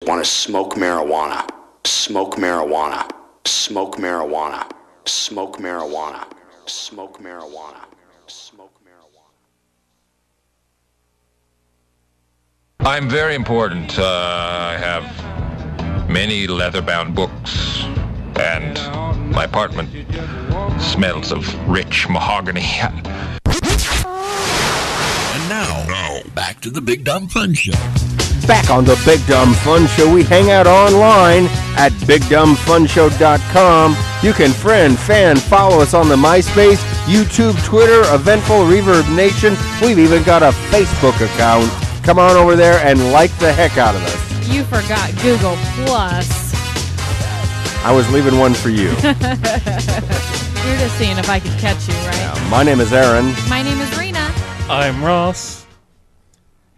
Want to smoke marijuana, smoke marijuana, smoke marijuana, smoke marijuana, smoke marijuana, smoke marijuana. I'm very important. I have many leather-bound books, and my apartment smells of rich mahogany. And now, back to the Big Dumb Fun Show. Back on the Big Dumb Fun Show, we hang out online at BigDumbFunShow.com. You can friend, fan, follow us on the MySpace, YouTube, Twitter, Eventful, Reverb Nation. We've even got a Facebook account. Come on over there and like the heck out of us. You forgot Google Plus. I was leaving one for you. You're just seeing if I could catch you, right? Yeah, my name is Aaron. My name is Rina. I'm Ross.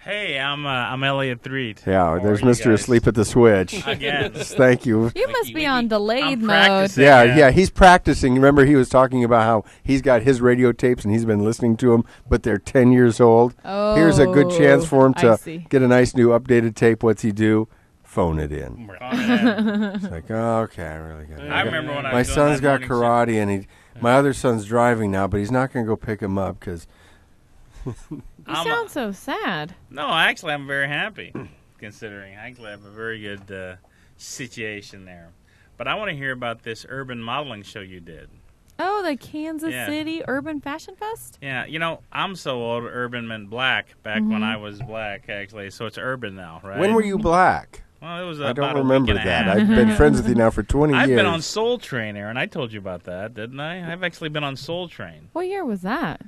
Hey, I'm Elliott Threatt. Yeah, there's Mr. Asleep at the Switch. Again. Thank you. You must be on delayed mode. Practicing. Yeah, he's practicing. Remember, he was talking about how he's got his radio tapes and he's been listening to them, but they're 10 years old. Oh, here's a good chance for him I to see. get a nice new updated tape. What's he do? Phone it in. Yeah. It's like, oh, okay, I really got it. I remember when I My was doing son's that got morning karate, and my other son's driving now, but he's not going to go pick him up because... You sound so sad. No, actually, I'm very happy, considering. Actually, I have a very good situation there. But I want to hear about this urban modeling show you did. Oh, the Kansas Yeah. City Urban Fashion Fest? Yeah, you know, I'm so old, urban meant black back when I was black, actually, so it's urban now, right? When were you black? Well, it was I about don't a remember week and a that. half. I've been friends with you now for 20 I've years. been on Soul Train, Aaron. I told you about that, didn't I? I've actually been on Soul Train. What year was that?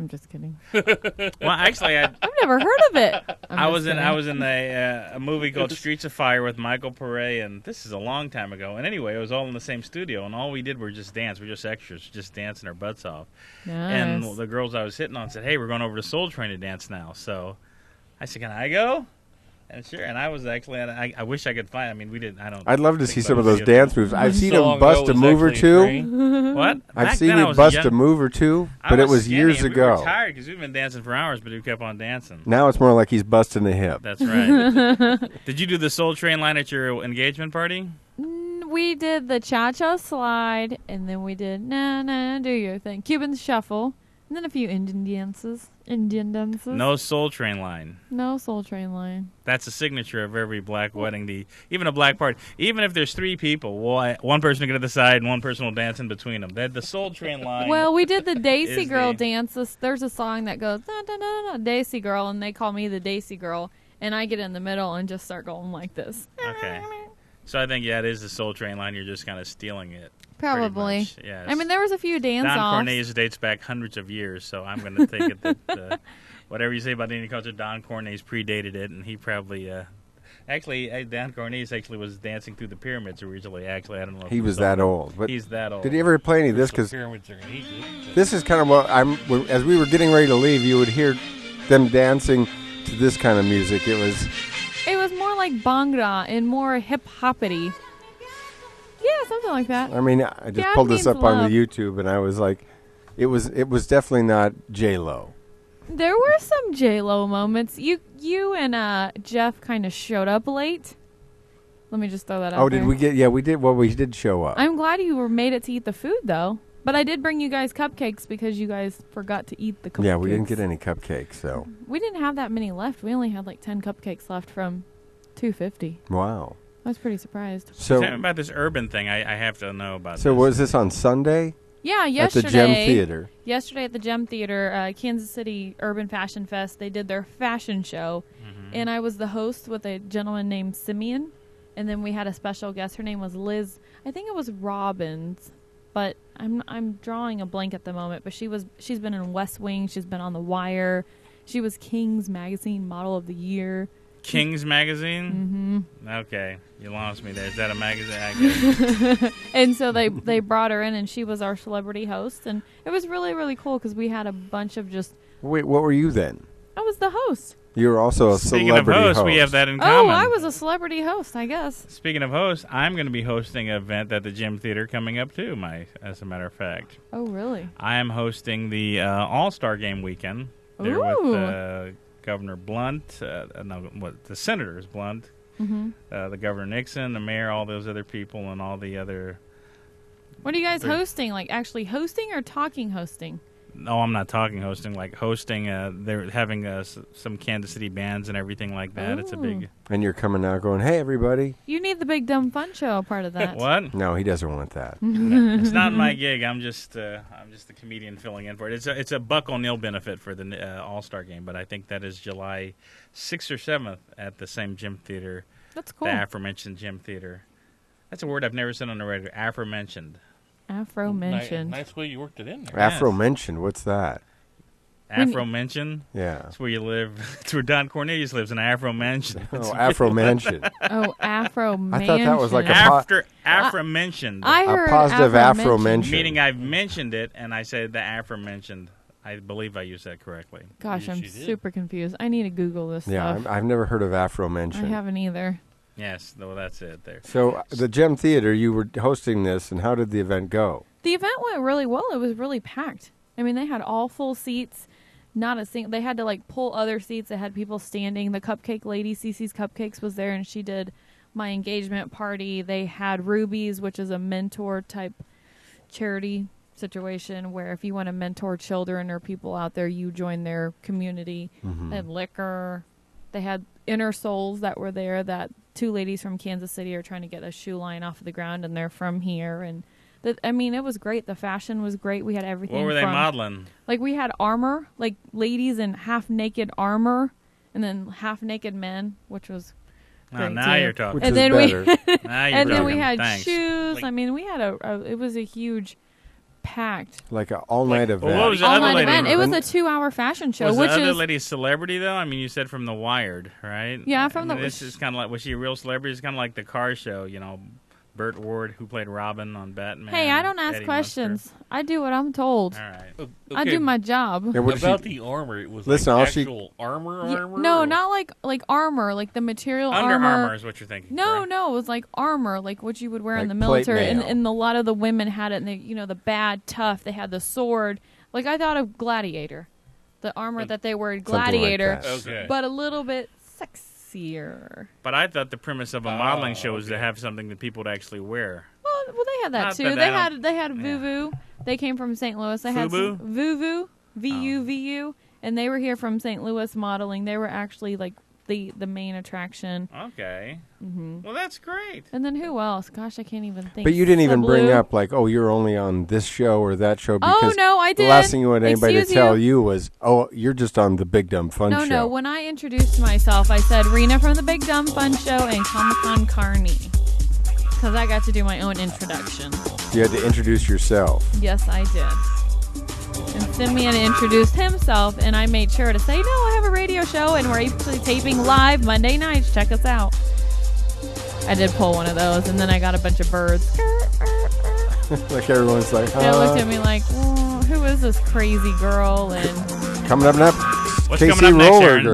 I'm just kidding. Well, actually, I've never heard of it. I was in a movie called Streets of Fire with Michael Pare, and this is a long time ago. And anyway, it was all in the same studio, and all we did were just dance. We're just extras, just dancing our butts off. Nice. And the girls I was hitting on said, "Hey, we're going over to Soul Train to dance now." So I said, "Can I go?" And sure. And I was actually, I wish I could find. I mean, we didn't. I don't. I'd love to think see about some of those videos. dance moves. I've seen So him long bust ago, a it was move or actually two. free. What? I've Back seen then I you was bust young. a move or two, I but it was skinny, years and ago. We were tired because we've been dancing for hours, but we kept on dancing. Now it's more like he's busting the hip. That's right. Did you do the Soul Train line at your engagement party? We did the cha-cha slide, and then we did na-na, do your thing. Cuban shuffle, and then a few Indian dances. No Soul Train line. No Soul Train line. That's a signature of every black wedding. Even a black party. Even if there's three people, one person will get to the side and one person will dance in between them. The Soul Train line. Well, we did the Daisy is Girl the- dance. There's a song that goes, da, da, da, da, Daisy Girl, and they call me the Daisy Girl, and I get in the middle and just start going like this. Okay. So I think, it is the Soul Train line. You're just kind of stealing it. Probably. Pretty much, yes. I mean, there was a few dance-offs. Don Cornelius dates back hundreds of years, so I'm going to take it that whatever you say about the Indian culture, Don Cornelius predated it, and he probably... Actually, Don Cornelius actually was dancing through the pyramids originally. Actually, I don't know if He you was saw that him. old. But He's that old. did he ever play any of this? Because Pyramids are in Egypt. this is kind of what as we were getting ready to leave, you would hear them dancing to this kind of music. It was more like Bhangra and more hip-hoppity. Yeah, something like that. I mean, I just God pulled this means up on love. the YouTube, and I was like, it was definitely not J-Lo. There were some J-Lo moments. You and Jeff kind of showed up late. Let me just throw that out Oh, there. did we get? Yeah, we did. Well, we did show up. I'm glad you made it to eat the food, though. But I did bring you guys cupcakes because you guys forgot to eat the cupcakes. Yeah, we didn't get any cupcakes, so. We didn't have that many left. We only had like 10 cupcakes left from 250. Wow. I was pretty surprised. Tell me So, about this urban thing. I have to know about so this. was this on Sunday Yeah, at yesterday. the Gem Theater? Yesterday at the Gem Theater, Kansas City Urban Fashion Fest, they did their fashion show. And I was the host with a gentleman named Simeon. And then we had a special guest. Her name was Liz. I think it was Robbins. But I'm drawing a blank at the moment. But she's been in West Wing. She's been on The Wire. She was King's Magazine Model of the Year. King's Magazine? Mm-hmm. Okay. You lost me there. Is that a magazine? I guess. And so they brought her in, and she was our celebrity host. And it was really, really cool because we had a bunch of just... Wait, what were you then? I was the host. You were also a Speaking of celebrity hosts, host. we have that in Oh, common. I was a celebrity host, I guess. Speaking of hosts, I'm going to be hosting an event at the Gym Theater coming up, too, as a matter of fact. Oh, really? I am hosting the All-Star Game weekend. There Ooh. with Governor Blunt, the Senators Blunt, the Governor Nixon, the mayor, all those other people, and all the other. What are you guys hosting? Like actually hosting or talking hosting? No, I'm not talking hosting. Like hosting, they're having some Kansas City bands and everything like that. Ooh. It's a big. And you're coming out going, hey, everybody. You need the Big Dumb Fun Show part of that. What? No, he doesn't want that. It's not my gig. I'm just the comedian filling in for it. It's a Buck O'Neill benefit for the All-Star game, but I think that is July 6th or 7th at the same gym theater. That's cool. The aforementioned gym theater. That's a word I've never said on the radio. Aforementioned. Aforementioned. Nice way you worked it in there. Afro-mentioned, what's that? Aforementioned? Yeah. That's where you live. It's where Don Cornelius lives, in Afro-mentioned. Oh, Afro-mentioned. Oh, Afro-mentioned. I thought that was like a Aforementioned. I heard a positive Afro-mention. Meaning I've mentioned it, and I said the aforementioned. I believe I used that correctly. Gosh, Yes, I'm you did. super confused. I need to Google this Yeah, stuff. I've never heard of Afro-mention. I haven't either. Yes, well, that's it there. So the Gem Theater, you were hosting this, and how did the event go? The event went really well. It was really packed. I mean, they had all full seats. Not a single. They had to like pull other seats. They had people standing. The cupcake lady, Cece's Cupcakes, was there, and she did my engagement party. They had Rubies, which is a mentor type charity situation where if you want to mentor children or people out there, you join their community. They had liquor. They had Inner Souls that were there. That two ladies from Kansas City are trying to get a shoe line off of the ground, and they're from here. And I mean, it was great. The fashion was great. We had everything. What were they modeling? Like we had armor, like ladies in half naked armor, and then half naked men, which was great Now too. you're talking. Which And is then better. Now you're and then talking. we had Thanks. shoes. Like- I mean, we had it was a huge packed Like an all-night event. Well, what was the all other night lady? event. It was a 2-hour fashion show, Was which the other is lady a celebrity though? I mean, you said from The Wired, right? Yeah, from And the- This is kind of like, was she a real celebrity? It's kind of like the car show, you know. Burt Ward, who played Robin on Batman. hey, I don't ask Eddie questions. I do what I'm told. Munster. All right. I do my job. And what did About she- the armor, it was Listen, all like she- actual armor. No, or- not like armor, like the material Under armor. Armour is what you're thinking. No, correct? no, it was like armor, like what you would wear in Like the military, plate and, mail. and a lot of the women had it, and they, you know, the bad, tough. They had the sword. Like I thought of Gladiator, the armor that they wore in Something like Gladiator, that. Okay. but a little bit sexier. But I thought the premise of a modeling show was to have something that people would actually wear. Well, they had that Not too. that They I had Vuvu. They came from St. Louis. They had Fubu? some Vuvu, VUVU, and they were here from St. Louis modeling. They were actually like the main attraction. Okay. Well, that's great. And then who else? Gosh, I can't even think. But you didn't even bring Blue. up like, oh, you're only on this show or that show because Oh no, I did. the last thing you want anybody Excuse to tell you was, oh, you're just on the Big Dumb Fun No, Show. no. When I introduced myself, I said Rina from the Big Dumb Fun Show and Comic-Con Carney. Because I got to do my own introduction. You had to introduce yourself. Yes, I did. And Simeon introduced himself, and I made sure to say, no, I have a radio show, and we're actually taping live Monday nights. Check us out. I did pull one of those, and then I got a bunch of birds. Like everyone's like, They looked at me like, who is this crazy girl? And coming up next, What's KC coming up next, Roller Aaron? Girl.